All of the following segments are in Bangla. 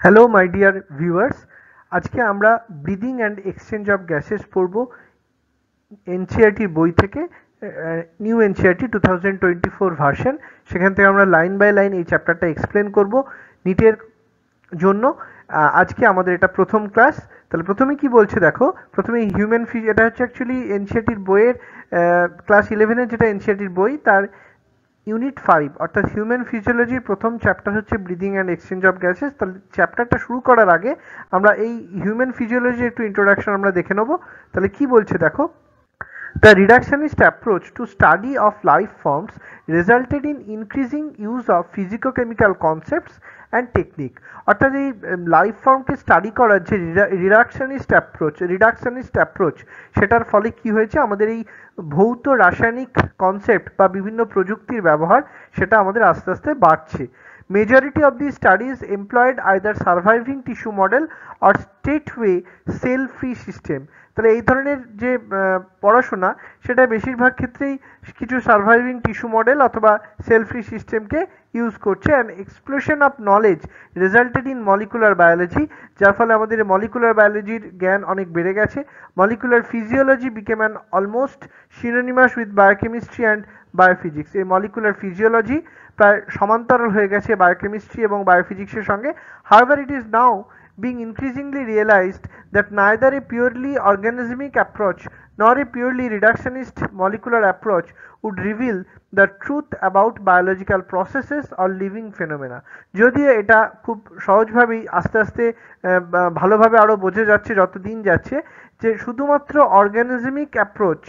হ্যালো মাই ডিয়ার ভিউয়ার্স, আজকে আমরা breathing and exchange of gases পড়ব এনসিইআরটির বই থেকে। New NCERT 2024 version. সেখান থেকে আমরা লাইন বাই লাইন এই চ্যাপ্টারটা এক্সপ্লেন করব নিটের জন্য। আজকে আমাদের এটা প্রথম ক্লাস। তাহলে প্রথমে কি বলছে দেখো, প্রথমে হিউম্যান এটা হচ্ছে অ্যাকচুয়ালি এনসিইআরটির বইয়ের ক্লাস 11-এর যেটা এনসিইআরটির বই তার ইউনিট 5 অর্থাৎ হিউম্যান ফিজিওলজির প্রথম চ্যাপ্টার হচ্ছে breathing and exchange of gases. তাহলে চ্যাপ্টারটা শুরু করার আগে আমরা এই হিউম্যান ফিজিওলজির একটু ইন্ট্রোডাকশন আমরা দেখে নেব। তাহলে কি বলছে দেখো, the reductionist approach to study of life forms resulted in increasing use of physicochemical concepts and technique। অর্থাৎ এই লাইফ ফর্মকে স্টাডি করার যে রিডাকশনিস্ট অ্যাপ্রোচ সেটার ফলে কি হয়েছে, আমাদের এই ভৌত রাসায়নিক কনসেপ্ট বা বিভিন্ন প্রযুক্তির ব্যবহার সেটা আমাদের আস্তে আস্তে বাড়ছে। Majority of these studies employed either surviving tissue model or straightway cell-free system। তাহলে এই ধরনের যে পড়াশোনা সেটা বেশিরভাগ ক্ষেত্রেই কিছু সার্ভাইভিং টিস্যু মডেল অথবা সেল ফ্রি সিস্টেমকে ইউজ করছে। And explosion of knowledge resulted in molecular biology, যার ফলে আমাদের মলিকুলার বায়োলজির জ্ঞান অনেক বেড়ে গেছে। Molecular physiology became an almost synonymous with biochemistry and biophysics. এই মলিকুলার ফিজিওলজি প্রায় সমান্তরাল হয়ে গেছে বায়োকেমিস্ট্রি এবং বায়োফিজিক্সের সঙ্গে। However it is now being increasingly realized that neither a purely organismic approach nor a purely reductionist molecular approach would reveal the truth about biological processes or living phenomena। যদিও এটা খুব সহজভাবেই আস্তে আস্তে ভালোভাবে আরও বোঝা যাচ্ছে যত দিন যাচ্ছে যে শুধুমাত্র অর্গানিজমিক অ্যাপ্রোচ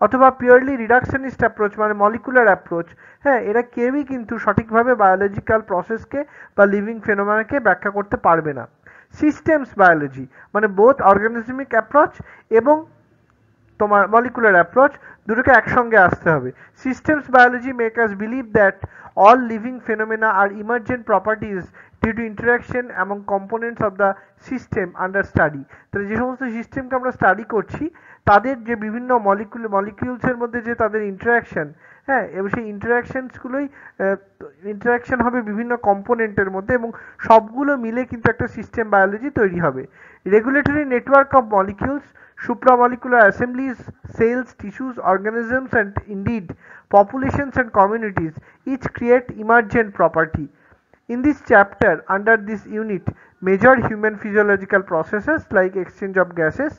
অথবা পিওরলি রিডাকশনিস্ট অ্যাপ্রোচ মানে মলিকুলার অ্যাপ্রোচ, হ্যাঁ, এরা কেউই কিন্তু সঠিকভাবে বায়োলজিক্যাল প্রসেসকে বা লিভিং ফেনোমেনাকে ব্যাখ্যা করতে পারবে না। সিস্টেমস বায়োলজি মানে বোথ অর্গানিজমিক অ্যাপ্রোচ এবং তোমার মলিকুলার অ্যাপ্রোচ দুটোকে একসঙ্গে আসতে হবে। Systems biology make us believe that all living phenomena are emergent properties due to interaction among components of the system under study. তাহলে যে সমস্ত সিস্টেমকে আমরা স্টাডি করছি তাদের যে বিভিন্ন মলিকিউলসের মধ্যে যে তাদের ইন্টারাকশন, হ্যাঁ, এবং সেই ইন্টারাকশনসগুলোই ইন্টারাকশন হবে বিভিন্ন কম্পোনেন্টের মধ্যে এবং সবগুলো মিলে কিন্তু একটা সিস্টেম বায়োলজি তৈরি হবে। Regulatory network of molecules, supramolecular assemblies, cells, tissues, organisms, and indeed populations and communities each create emergent property. In this chapter, under this unit, major human physiological processes like exchange of gases,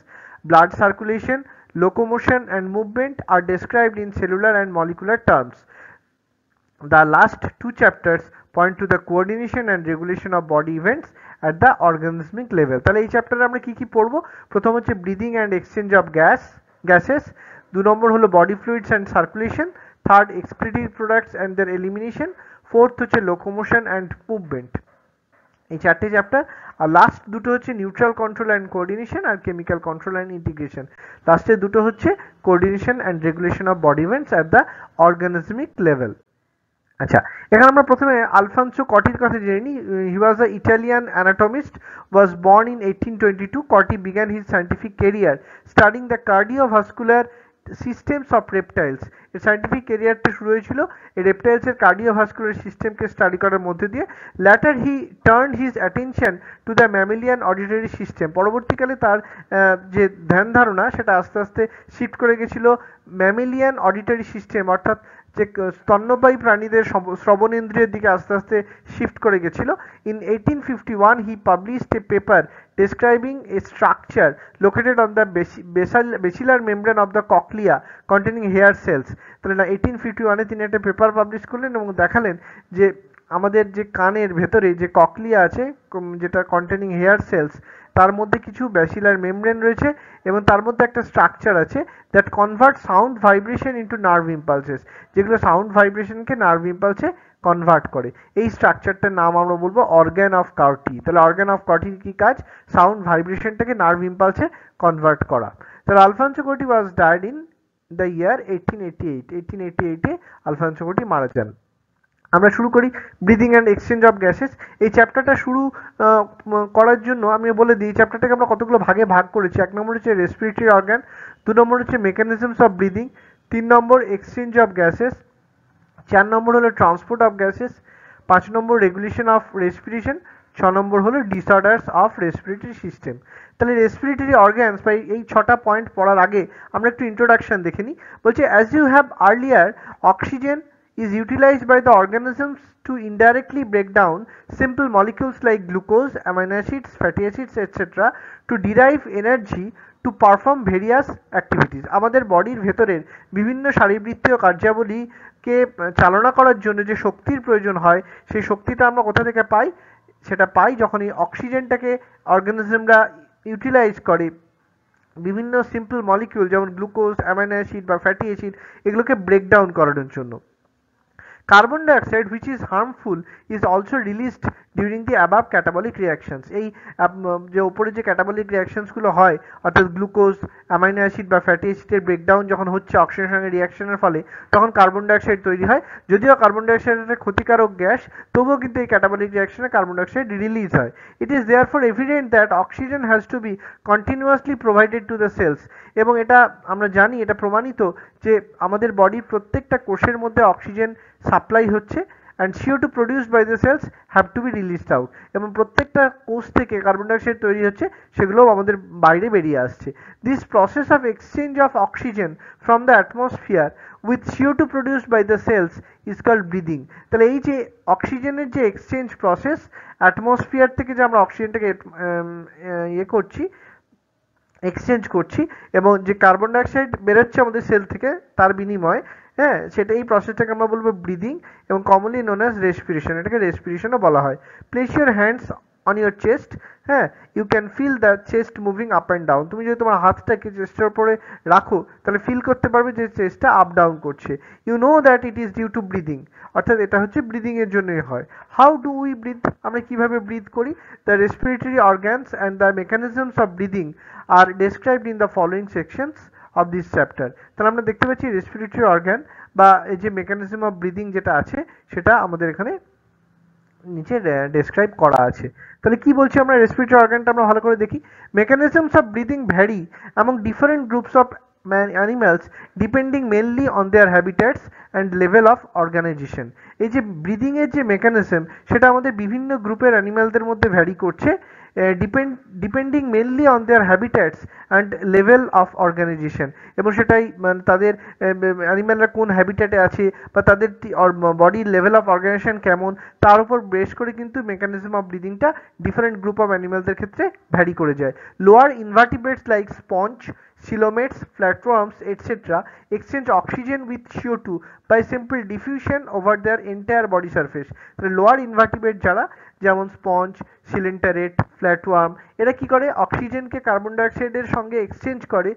blood circulation, locomotion, and movement are described in cellular and molecular terms. The last two chapters point to the coordination and regulation of body events at the organismic level। তাহলে এই চ্যাপ্টারে আমরা কি কি পড়বো, প্রথম হচ্ছে breathing and exchange of gases, 2 নম্বর হলো body fluids and circulation, 3rd excretory products and their elimination, 4th হচ্ছে লোকোমোশন অ্যান্ড মুভমেন্ট। এই চারটে চ্যাপ্টার। আর লাস্ট দুটো হচ্ছে নিউট্রাল কন্ট্রোল অ্যান্ড কোঅর্ডিনেশন আর কেমিক্যাল কন্ট্রোল অ্যান্ড ইন্টিগ্রেশন। লাস্টে দুটো হচ্ছে coordination and regulation of body events at the organismic level. আচ্ছা, এখানে আমরা প্রথমে আলফানসো কটির কথা জেনে নিই। He was a Italian anatomist, was born in 1822। Corti began his scientific career studying the cardiovascular systems of reptiles. এর সায়েন্টিফিক কেরিয়ারটা শুরু হয়েছিল এই রেপটাইলসের কার্ডিওভাস্কুলার সিস্টেমকে স্টাডি করার মধ্যে দিয়ে। Later he turn his attention to the mammalian auditory system. পরবর্তীকালে তার যে ধ্যান ধারণা সেটা আস্তে আস্তে শিফট করে গেছিল ম্যামিলিয়ান অডিটরি সিস্টেম অর্থাৎ যে স্তন্যপায়ী প্রাণীদের শ্রবণেন্দ্রিয়ের দিকে আস্তে আস্তে শিফট করে গেছিল। In 1851 he published a paper describing a structure located on the basilar membrane of the cochlea containing hair cells। তাহলে না 1851-এ তিনি একটা পেপার পাবলিশ করলেন এবং দেখালেন যে আমাদের যে কানের ভেতরে যে ককলিয়া আছে যেটা কন্টেনিং হেয়ার সেলস, তার মধ্যে কিছু ব্যাসিলার মেমব্রেন রয়েছে এবং তার মধ্যে একটা স্ট্রাকচার আছে that convert sound vibration into nerve impulses, যেগুলো সাউন্ড ভাইব্রেশনকে নার্ভ ইম্পালসে কনভার্ট করে। এই স্ট্রাকচারটার নাম আমরা বলবো অর্গান অফ কার্টি। তাহলে অর্গান অফ কার্টির কি কাজ, সাউন্ড ভাইব্রেশনটাকে নার্ভ ইম্পালসে কনভার্ট করা। তাহলে Alfonso Corti was died in the year 1888। 1888-এ আলফানসো কটি মারা যান। আমরা শুরু করি breathing and exchange of gases. এই চ্যাপ্টারটা শুরু করার জন্য আমি বলে দিই চ্যাপ্টারটাকে আমরা কতগুলো ভাগে ভাগ করেছি। 1 নম্বর হচ্ছে রেসপিরেটরি অর্গান, 2 নম্বর হচ্ছে মেকানিজমস অফ ব্রিদিং, 3 নম্বর এক্সচেঞ্জ অফ গ্যাসেস, 4 নম্বর হলো ট্রান্সপোর্ট অফ গ্যাসেস, 5 নম্বর রেগুলেশন অফ রেসপিরেশন, নম্বর হলো ডিসঅর্ডারস অফ রেসপিরেটরি সিস্টেম। তাহলে রেসপিরেটরি অর্গানস বা এই 6টা পয়েন্ট পড়ার আগে আমরা একটু ইন্ট্রোডাকশন দেখে নিই। বলছে as you have earlier, oxygen is utilized by the organisms to indirectly break down simple molecules like glucose, amino acids, fatty acids, etc. to derive energy to perform various activities. আমাদের বডির ভেতরের বিভিন্ন শারীরবৃত্তীয় কার্যাবলীকে চালনা করার জন্য যে শক্তির প্রয়োজন হয়, সেই শক্তিটা আমরা কোথা থেকে পাই? সেটা পাই যখন এই অক্সিজেনটাকে অর্গানিজমরা ইউটিলাইজ করে বিভিন্ন সিম্পল মলিকিউল যেমন গ্লুকোজ, অ্যামাইনো অ্যাসিড বা ফ্যাটি অ্যাসিড এগুলোকে ব্রেকডাউন করানোর জন্য। Carbon dioxide which is harmful is also released during the above catabolic reactions. এই যে উপরে যে ক্যাটাবলিক রিয়াকশনসগুলো হয় অর্থাৎ গ্লুকোজ, অ্যামাইনো অ্যাসিড বা ফ্যাটি অ্যাসিডের ব্রেকডাউন যখন হচ্ছে অক্সিজেনের সঙ্গে রিয়াকশনের ফলে তখন কার্বন ডাইঅক্সাইড তৈরি হয়। যদিও কার্বন ডাইঅক্সাইড একটা ক্ষতিকারক গ্যাস, তবুও কিন্তু এই ক্যাটাবলিক রিয়াকশনে কার্বন ডাইঅক্সাইড রিলিজ হয়। It is therefore evident that oxygen has to be continuously provided to the cells. এবং এটা আমরা জানি, এটা প্রমাণিত যে আমাদের বডির প্রত্যেকটা কোষের মধ্যে অক্সিজেন সাপ্লাই হচ্ছে and CO2 produced by the cells have to be released out, এবং প্রত্যেকটা কোষ থেকে কার্বন ডাইঅক্সাইড তৈরি হচ্ছে সেগুলোও আমাদের বাইরে বেরিয়ে আসছে। This process of exchange of oxygen from the atmosphere with CO2 produced by the cells is called breathing. তাহলে এই যে অক্সিজেনের যে এক্সচেঞ্জ প্রসেস, অ্যাটমসফিয়ার থেকে যে আমরা অক্সিজেনটাকে এক্সচেঞ্জ করছি এবং যে কার্বন ডাইঅক্সাইড বেরোচ্ছে আমাদের সেল থেকে তার বিনিময়ে, হ্যাঁ, সেটা এই প্রসেসটাকে আমরা বলবো ব্রিদিং এবং কমনলি নোন অ্যাজ রেসপিরেশন। এটাকে রেসপিরেশনও বলা হয়। Place your hands on your chest, হ্যাঁ, you can feel the chest moving up and down. তুমি যদি তোমার হাতটাকে চেস্টের উপরে রাখো তাহলে ফিল করতে পারবে যে চেস্টটা আপ ডাউন করছে। You know that it is due to breathing, অর্থাৎ এটা হচ্ছে ব্রিদিং এর জন্যই হয়। How do we breathe? আমরা কিভাবে ব্রিথ করি? The respiratory organs and the mechanisms of breathing are described in the following sections of this chapter. তাহলে আমরা দেখতে পাচ্ছি রেসপিরেটরি অর্গান বা এই যে মেকানিজম অফ ব্রিদিং যেটা আছে সেটা আমাদের এখানে নিচে ডেসক্রাইব করা আছে। তাহলে কি বলছি আমরা? রেসপিরেটরি অর্গানটা আমরা ভালো করে দেখি। Mechanisms of breathing vary among different groups of animals depending mainly on their habitats and level of organization. এই যে ব্রিদিং এর যে মেকানিজম সেটা আমাদের বিভিন্ন গ্রুপের অ্যানিমালদের মধ্যে ভ্যারি করছে, depending mainly on their habitats and level of organization, এবং সেটাই মানে তাদের অ্যানিম্যালরা কোন হ্যাবিট্যাটে আছে বা তাদের বডির লেভেল অফ অর্গানাইজেশন কেমন তার উপর বেস করে কিন্তু মেকানিজম অফ ব্রিদিংটা ডিফারেন্ট গ্রুপ অফ অ্যানিমালদের ক্ষেত্রে ভ্যারি করে যায়। Lower invertebrates like sponge, coelomates, flatworms, etc. exchange oxygen with CO2 by simple diffusion over their entire body surface. Lower invertebrate যারা যেমন স্পঞ্জ, সিলেন্টারেট, ফ্ল্যাটওয়ার্ম, এরা কি করে? অক্সিজেনকে কার্বন ডাইঅক্সাইডের সঙ্গে এক্সচেঞ্জ করে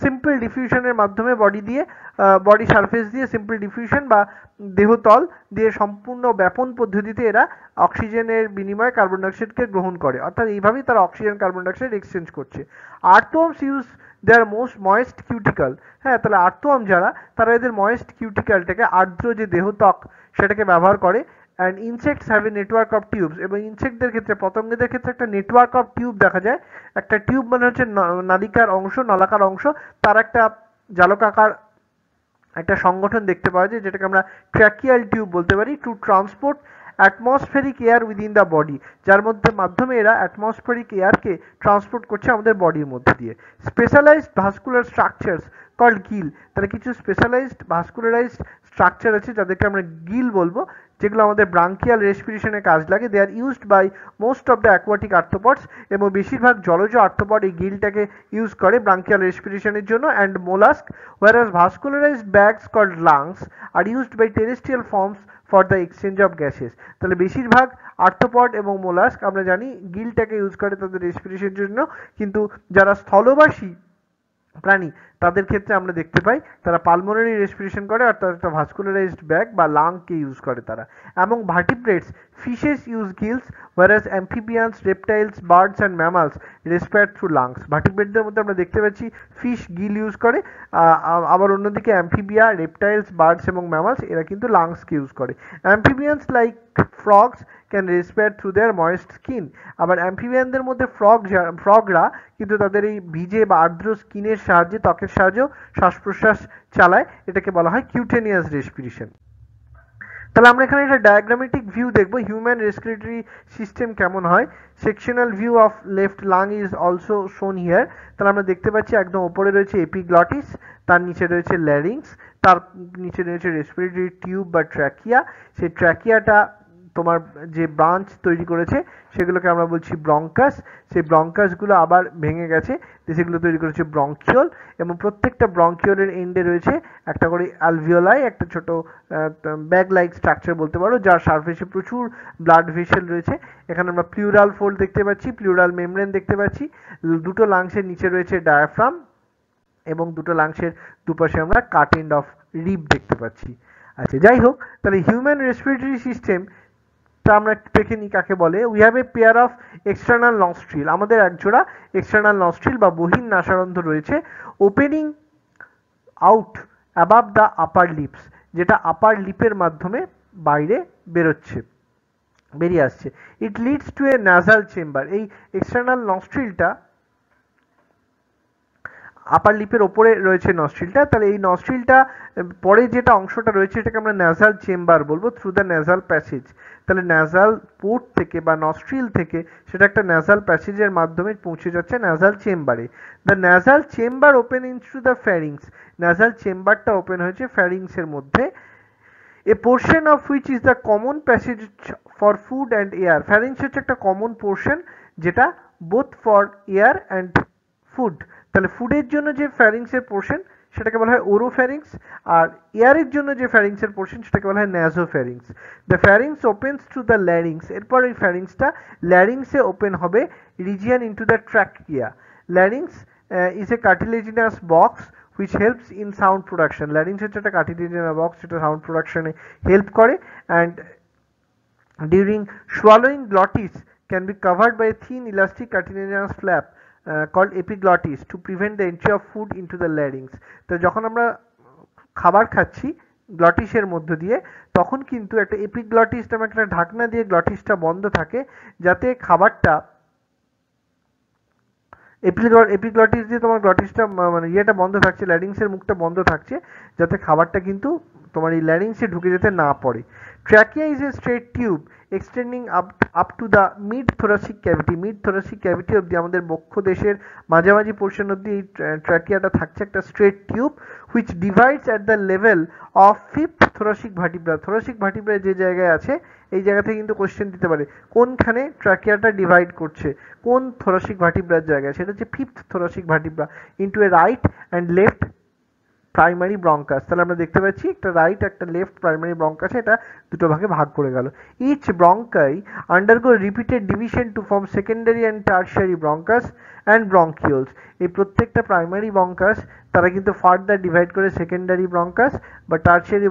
সিম্পল ডিফিউশনের মাধ্যমে বডি সারফেস দিয়ে সিম্পল ডিফিউশন বা দেহতল দিয়ে সম্পূর্ণ ব্যাপন পদ্ধতিতে এরা অক্সিজেনের বিনিময়ে কার্বন ডাইঅক্সাইডকে গ্রহণ করে, অর্থাৎ এইভাবেই তারা অক্সিজেন কার্বন ডাইঅক্সাইড এক্সচেঞ্জ করছে। আর্থওয়ার্মস ইউজ দেয়ার ময়েস্ট কিউটিক্যাল, হ্যাঁ, তাহলে আর্থওয়ার্ম যারা তারা এদের ময়েস্ট কিউটিক্যালটাকে, আর্দ্র যে দেহত্বক সেটাকে ব্যবহার করে। And insects have a network of tubes, এবং ইনসেক্টদের ক্ষেত্রে, পতঙ্গদের ক্ষেত্রে একটা নেটওয়ার্ক অফ টিউব দেখা যায়। একটা টিউব মানে হচ্ছে নালিকার অংশ, নলাকার অংশ, তার একটা জালকাকার একটা সংগঠন দেখতে পাওয়া যায় যেটাকে আমরা ট্র্যাকিয়াল টিউব বলতে পারি, to transport atmospheric air within the body, যার মাধ্যমে এরা অ্যাটমসফেরিক এয়ারকে ট্রান্সপোর্ট করছে আমাদের বডির মধ্যে দিয়ে। Specialised vascular structures called gill, তাহলে কিছু স্পেশালাইজড ভাস্কুলারাইজড স্ট্রাকচার আছে যাদেরকে আমরা গিল বলবো, যেগুলো আমাদের ব্রাঙ্কিয়াল রেসপিরেশনে কাজ লাগে। They are used by most of the aquatic arthropods, এবং বেশিরভাগ জলজ আর্থ্রোপড এই গিলটাকে ইউজ করে ব্রাঙ্কিয়াল রেসপিরেশনের জন্য। And mollusc, whereas vascularized bags called lungs are used by terrestrial forms for the exchange of gases. তাহলে বেশিরভাগ আর্থ্রোপড এবং মোলাস্ক আমরা জানি গিলটাকে ইউজ করে তাদের রেসপিরেশনের জন্য, কিন্তু যারা স্থলবাসী প্রাণী তাদের ক্ষেত্রে আমরা দেখতে পাই তারা পালমোনারি রেসপিরেশন করে, অর্থাৎ একটা ভাস্কুলারাইজড ব্যাগ বা লাংকে ইউজ করে তারা। এবং ভার্টিব্রেটস, fishes use Giles, whereas amphibians, reptiles, birds and mammals respire through lungs. ভার্টিব্রেটদের মধ্যে আমরা দেখতে পাচ্ছি ফিশ গিল ইউজ করে, আবার অন্যদিকে অ্যাম্ফিবিয়া, রেপটাইলস, বার্ডস এবং ম্যামালস এরা কিন্তু লাংসকে ইউজ করে। Amphibians like frogs can respire through their moist skin, আবার অ্যাম্ফিবিয়ানদের মধ্যে ফ্রগরা কিন্তু তাদের এই ভিজে বা আর্দ্র স্কিনের সাহায্যে, ত্বকের সাহায্যে শ্বাস প্রশ্বাস চালায়, এটাকে বলা হয় কিউটেনিয়াস রেসপিরেশন। তাহলে আমরা এখানে একটা ডায়াগ্রামেটিক ভিউ দেখবো হিউম্যান রেসপিরেটরি সিস্টেম কেমন হয়। Sectional view of left lung is also শোন হিয়ার। তাহলে আমরা দেখতে পাচ্ছি একদম ওপরে রয়েছে এপিগ্লটিস, তার নিচে রয়েছে ল্যারিংস, তার নিচে রয়েছে রেসপিরেটরি টিউব বা ট্র্যাকিয়া। সেই ট্র্যাকিয়াটা তোমার যে ব্রাঞ্চ তৈরি করেছে সেগুলোকে আমরা বলছি ব্রঙ্কাস। সেই ব্রঙ্কাসগুলো আবার ভেঙে গেছে, সেগুলো তৈরি করেছে ব্রঙ্কিওল, এবং প্রত্যেকটা ব্রঙ্কিওলের এন্ডে রয়েছে একটা করে অ্যালভিওলাই, একটা ছোট ব্যাগ লাইক স্ট্রাকচার বলতে পারো, যার সারফেসে প্রচুর ব্লাড ভেসেল রয়েছে। এখানে আমরা প্লিউরাল ফোল্ড দেখতে পাচ্ছি, প্লিউরাল মেমব্রেন দেখতে পাচ্ছি, দুটো লাংসের নিচে রয়েছে ডায়াফ্রাম, এবং দুটো লাংসের দুপাশে আমরা কাট এন্ড অফ রিব দেখতে পাচ্ছি। আচ্ছা, যাই হোক, তাহলে হিউম্যান রেসপিরেটরি সিস্টেম তা আমরা দেখে নিই কাকে বলে। We have a pair of external nostril, আমাদের একজোড়া এক্সটার্নাল নস্ট্রিল বা বহির নাসারন্ধ্র রয়েছে, opening out above the upper lips, যেটা আপার লিপের মাধ্যমে বাইরে বেরিয়ে আসছে। It leads to a nasal chamber. এই এক্সটার্নাল নস্ট্রিলটা আপার লিপের ওপরে রয়েছে নস্ট্রিলটা, তাহলে এই নস্ট্রিলটা পরে যেটা অংশটা রয়েছে এটাকে আমরা ন্যাসাল চেম্বার বলবো, থ্রু দ্য ন্যাসাল প্যাসেজ। তাহলে ন্যাসাল পোর্ট থেকে বা নস্ট্রিল থেকে সেটা একটা ন্যাসাল প্যাসেজের মাধ্যমে পৌঁছে যাচ্ছে ন্যাসাল চেম্বারে। The nasal chamber open into the pharynx, nasal চেম্বারটা ওপেন হয়েছে ফ্যারিংসের মধ্যে। A portion of which is the common passage for food and air. Pharynx হচ্ছে একটা কমন পোর্শন যেটা both for air and food. তাহলে ফুডের জন্য যে ফ্যারিংসের পোর্শন সেটাকে বলা হয় ওরোফ্যারিংস, আর এয়ারের জন্য যে ফ্যারিংসের পোর্শন সেটাকে বলা হয় nasopharynx. The pharynx opens to the larynx, এরপর এই ফ্যারিংসটা ল্যারিংসে ওপেন হবে region into the trachea. Larynx is a cartilaginous box which helps in sound production. Larynx হচ্ছে একটা কার্টিলেজিনাস বক্স যেটা সাউন্ড প্রোডাকশনে হেল্প করে, and during swallowing glottis can be covered by a thin elastic cartilaginous flap called epiglottis to prevent the entry of food into the larynx. তো যখন আমরা খাবার খাচ্ছি গ্লটিসের মধ্য দিয়ে, তখন কিন্তু একটা এপিগ্লটিস নামে একটা ঢাকনা দিয়ে গ্লটিসটা বন্ধ থাকে, যাতে খাবারটা এপিগ্লটিস দিয়ে তোমার গ্লটিসটা মানে ইয়েটা বন্ধ থাকছে, ল্যারিংসের মুখটা বন্ধ থাকছে, যাতে খাবারটা কিন্তু তোমার এই ল্যারিংসে ঢুকে যেতে না পারে। Trachea is a straight tube extending up to the mid thoracic cavity. Mid thoracic cavity অবধি, আমাদের বক্ষ দেশের মাঝামাঝি পোর্শন অবধি এই ট্র্যাকিয়াটা থাকছে একটা straight tube, which divides at the level of fifth thoracic vertebra. Thoracic vertebra যে জায়গায় আছে এই জায়গা থেকে কিন্তু কোশ্চেন দিতে পারে কোনখানে ট্র্যাকিয়াটা ডিভাইড করছে, কোন থোরাসিক ভার্টিব্রার জায়গায়, সেটা হচ্ছে fifth thoracic vertebra into a right and left primary bronchus. তাহলে আমরা দেখতে পাচ্ছি একটা রাইট একটা লেফট প্রাইমারি ব্রঙ্কাস, এটা দুটো ভাগে ভাগ করে গেল। Each bronchi undergo repeated division to form secondary and tertiary bronchus and bronchioles. এই প্রত্যেকটা প্রাইমারি ব্রঙ্কাস তারা কিন্তু ফার্দার ডিভাইড করে সেকেন্ডারি ব্রঙ্কাস বা টার্শিয়ারি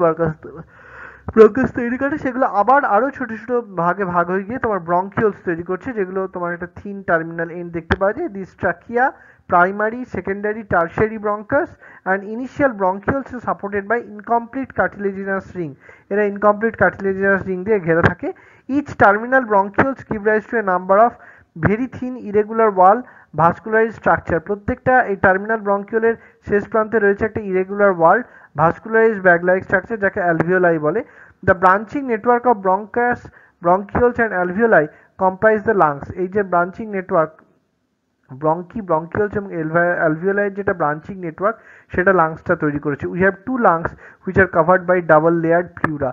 ব্রঙ্কাস তৈরি করে, সেগুলো আবার আরো ছোট ছোট ভাগে ভাগ হয়ে গিয়ে তোমার ব্রঙ্কিওলস তৈরি করছে, যেগুলো তোমার একটা থিন টার্মিনাল এন্ড দেখতে পাওয়া যায়। This trachea primary, secondary, tertiary bronchus and initial bronchioles is supported by incomplete cartilaginous ring. এরা incomplete cartilaginous ring দিয়ে ঘেরা থাকে। Each terminal bronchioles give rise to a number of very thin irregular wall vascularized structure. প্রত্যেকটা এই টার্মিনাল ব্রঙ্কিওলের শেষ প্রান্তে রয়েছে একটা ইরেগুলার ওয়াল ভাস্কুলারাইজড ব্যাগ লাইক স্ট্রাকচার, যাকে অ্যালভিওলাই বলে। The branching network of bronchioles and alveoli comprise the lungs. এই যে ব্রাঞ্চিং নেটওয়ার্ক ব্রঙ্কিওলস এবং অ্যালভিওলাইয়ের যেটা ব্রাঞ্চিং নেটওয়ার্ক সেটা লাংসটা তৈরি করেছে। We have two lungs which are covered by double layered pleura.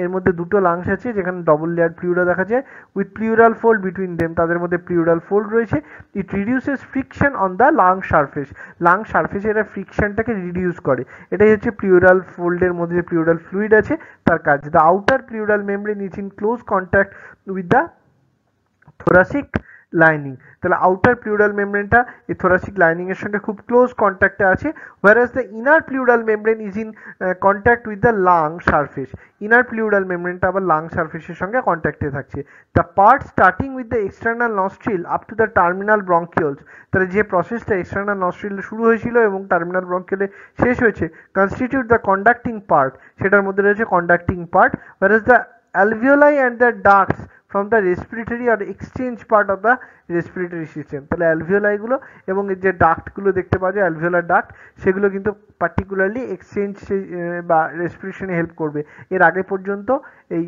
এর মধ্যে দুটো লাংস আছে যেখানে ডবল লেয়ার্ড প্লিউরা দেখা যায়, with plural fold between them, তাদের মধ্যে প্লিউরাল ফোল্ড রয়েছে। ইট reduces friction on the lung surface. Lung সারফেসে এটা ফ্রিকশনটাকে রিডিউস করে, এটাই হচ্ছে প্লিউরাল ফোল্ডের মধ্যে যে প্লিউরাল ফ্লুইড আছে তার কাজ। The outer plural membrane is in close contact with the thoracic lining. তাহলে আউটার প্লিউরাল মেমব্রেনটা এই থোরাসিক লাইনিং এর সঙ্গে খুব ক্লোজ কন্ট্যাক্টে আছে, whereas the inner pleural membrane is in contact with the lung surface. inner pleural membrane টা আবার lung surface এর সঙ্গে কন্ট্যাক্টে থাকছে। the part starting with the external nostril up to the terminal bronchioles, তাহলে যে প্রসেসটা এক্সটার্নাল নস্ট্রিল শুরু হয়েছিল এবং টার্মিনাল ব্রঙ্কিওলে শেষ হয়েছে, constitute the conducting part, সেটার মধ্যে রয়েছে conducting part, whereas the alveoli and the ducts from the respiratory or exchange part of the respiratory system। তাহলে alveoli গুলো এবং এই যে ডাক্ট গুলো দেখতে পাওয়া যায় alveolar duct, সেগুলো কিন্তু পার্টিকুলারলি এক্সচেঞ্জ বা রেসপিরেশনে হেল্প করবে। এর আগে পর্যন্ত এই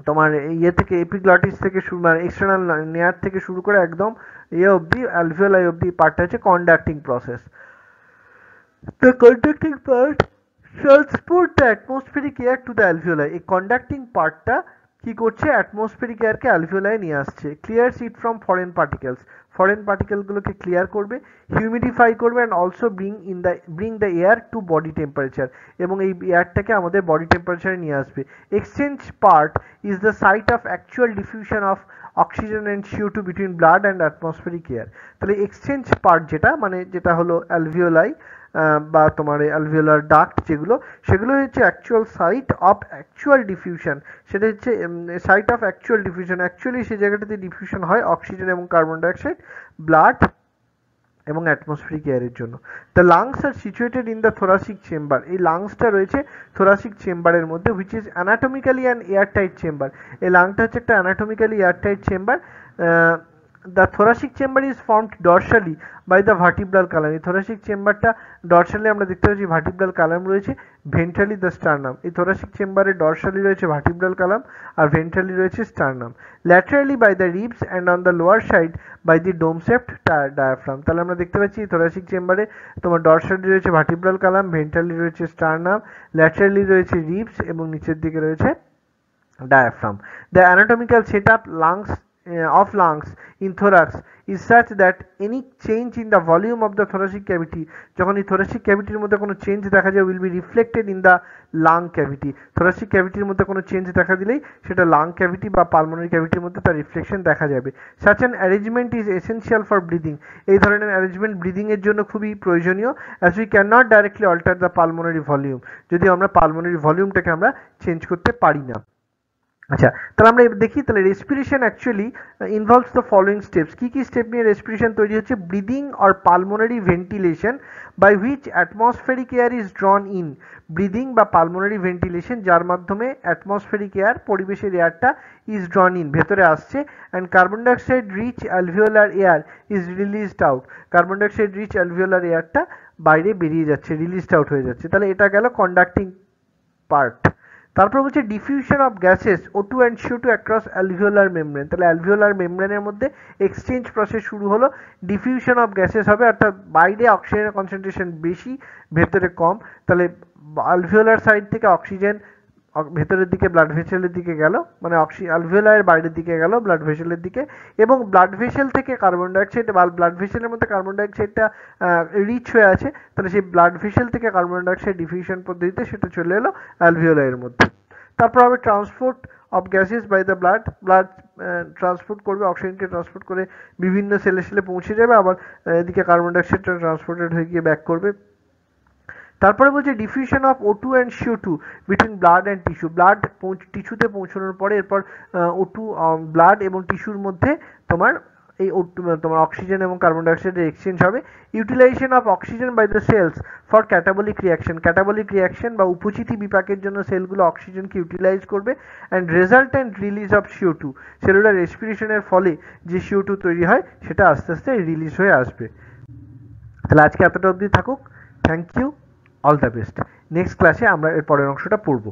তোমার ইয়ে থেকে এপিগ্লটিস থেকে শুরু মানে এক্সটার্নাল নেয়ার থেকে শুরু করে একদম ইয়ে অবধি অ্যালভিওলাই অবধি পার্টটা হচ্ছে conducting process. The conducting part transport the atmospheric air to the alveoli। এই কন্ডাক্টিং পার্টটা কি করছে, অ্যাটমসফেরিক এয়ারকে অ্যালভিওলাই নিয়ে আসছে। Clears it from foreign particles, foreign পার্টিকেলগুলোকে ক্লিয়ার করবে, হিউমিডিফাই করবে and also bring the air to body temperature, এবং এই এয়ারটাকে আমাদের বডি টেম্পারেচারে নিয়ে আসবে। Exchange part is the site of actual diffusion of oxygen and CO2 between blood and atmospheric air. তাহলে এক্সচেঞ্জ পার্ট যেটা মানে যেটা হলো অ্যালভিওলাই বা তোমার অ্যালভিওলার ডাক্ট যেগুলো, সেগুলো হচ্ছে actual site of actual diffusion, সেটা হচ্ছে site of actual diffusion. Actually সেই জায়গাটাতে ডিফিউশন হয় অক্সিজেন এবং কার্বন ডাইঅক্সাইড ব্লাড এবং অ্যাটমসফেরিক এয়ারের জন্য। The lungs are situated in the thoracic chamber, এই লাংসটা রয়েছে থোরাসিক চেম্বারের মধ্যে, which is anatomically and airtight chamber. এই লাংটা হচ্ছে একটা anatomically airtight chamber. The thoracic chamber is formed dorsally by the vertebral column। এই thoracic চেম্বারটা ডরসালি আমরা দেখতে পাচ্ছি ভার্টিব্রাল কালাম রয়েছে, ভেন্ট্রালি দ্য স্টার্নাম। এই thoracic চেম্বারে ডরসালি রয়েছে ভার্টিব্রাল কালাম আর ভেন্ট্রালি রয়েছে sternum. Laterally by the ribs and on the lower side by the dome shaped diaphragm. তাহলে আমরা দেখতে পাচ্ছি thoracic চেম্বারে তোমার ডরসালি রয়েছে ভার্টিব্রাল কালাম, ভেন্ট্রালি রয়েছে স্টার্নাম, ল্যাটারালি রয়েছে রিবস এবং নিচের দিকে রয়েছে diaphragm. The anatomical setup of lungs in thorax is such that any change in the volume of the thoracic cavity, যখন এই thoracic ক্যাভিটির মধ্যে কোনো চেঞ্জ দেখা যায়, will be reflected in the lung cavity। thoracic ক্যাভিটির মধ্যে কোনো চেঞ্জ দেখা দিলেই সেটা lung cavity বা pulmonary ক্যাভিটির মধ্যে তার রিফ্লেকশন দেখা যাবে। such an arrangement is essential for breathing। এই ধরনের অ্যারেঞ্জমেন্ট ব্রিদিং এর জন্য খুবই প্রয়োজনীয়, as we cannot directly alter the pulmonary volume, যদি আমরা পালমোনারি ভলিউমটাকে আমরা চেঞ্জ করতে পারি না। আচ্ছা, তাহলে আমরা দেখি তাহলে respiration actually involves the following steps. কি কি স্টেপ নিয়ে রেসপিরেশন তৈরি হচ্ছে? Breathing or pulmonary ventilation by which atmospheric air is drawn in. Breathing বা পালমোনারি ভেন্টিলেশন যার মাধ্যমে অ্যাটমসফেরিক এয়ার পরিবেশের এয়ারটা ইজ ড্রন ইন ভেতরে আসছে, and carbon dioxide rich alveolar air is released out. Carbon dioxide rich alveolar এয়ারটা বাইরে বেরিয়ে যাচ্ছে, রিলিজড আউট হয়ে যাচ্ছে। তাহলে এটা গেল কন্ডাক্টিং পার্ট। তারপর হচ্ছে diffusion of gases O2 and CO2 across alveolar membrane. তাহলে অ্যালভিওলার মেমব্রেনের মধ্যে এক্সচেঞ্জ প্রসেস শুরু হলো, ডিফিউশন অফ গ্যাসেস হবে, অর্থাৎ বাইরে অক্সিজেনের কনসেন্ট্রেশন বেশি, ভেতরে কম। তাহলে অ্যালভিওলার সাইড থেকে অক্সিজেন ভেতরের দিকে ব্লাড ভেসেলের দিকে গেল, মানে অ্যালভিওলারের বাইরের দিকে গেল ব্লাড ভেসেলের দিকে, এবং ব্লাড ভেসেল থেকে কার্বন ডাইঅক্সাইড বা ব্লাড ভেসেলের মধ্যে কার্বন ডাইঅক্সাইডটা রিচ হয়ে আছে, তাহলে সেই ব্লাড ভেসেল থেকে কার্বন ডাইঅক্সাইড ডিফিউশন পদ্ধতিতে সেটা চলে এলো অ্যালভিওলারের মধ্যে। তারপর হবে transport of gases by the blood, blood transport করবে, অক্সিজেনকে ট্রান্সপোর্ট করে বিভিন্ন সেলে পৌঁছে যাবে, আবার এদিকে কার্বন ডাইঅক্সাইডটা ট্রান্সপোর্টেড হয়ে গিয়ে ব্যাক করবে। তারপরে বলছে diffusion of O2 and CO2 between blood and tissue. Blood টিস্যুতে পৌঁছানোর পরে এরপর O2 ব্লাড এবং টিস্যুর মধ্যে তোমার এই তোমার অক্সিজেন এবং কার্বন ডাইঅক্সাইডের এক্সচেঞ্জ হবে। Utilization of oxygen by the cells for catabolic reaction. Catabolic reaction বা উপচিতি বিপাকের জন্য সেলগুলো অক্সিজেনকে ইউটিলাইজ করবে, and resultant release of CO2। Cellular রেসপিরেশনের ফলে যে CO2 তৈরি হয় সেটা আস্তে আস্তে রিলিজ হয়ে আসবে। তাহলে আজকে এতটা অবধি থাকুক। Thank you, all the best. Next ক্লাসে আমরা এর পরের অংশটা পড়ব।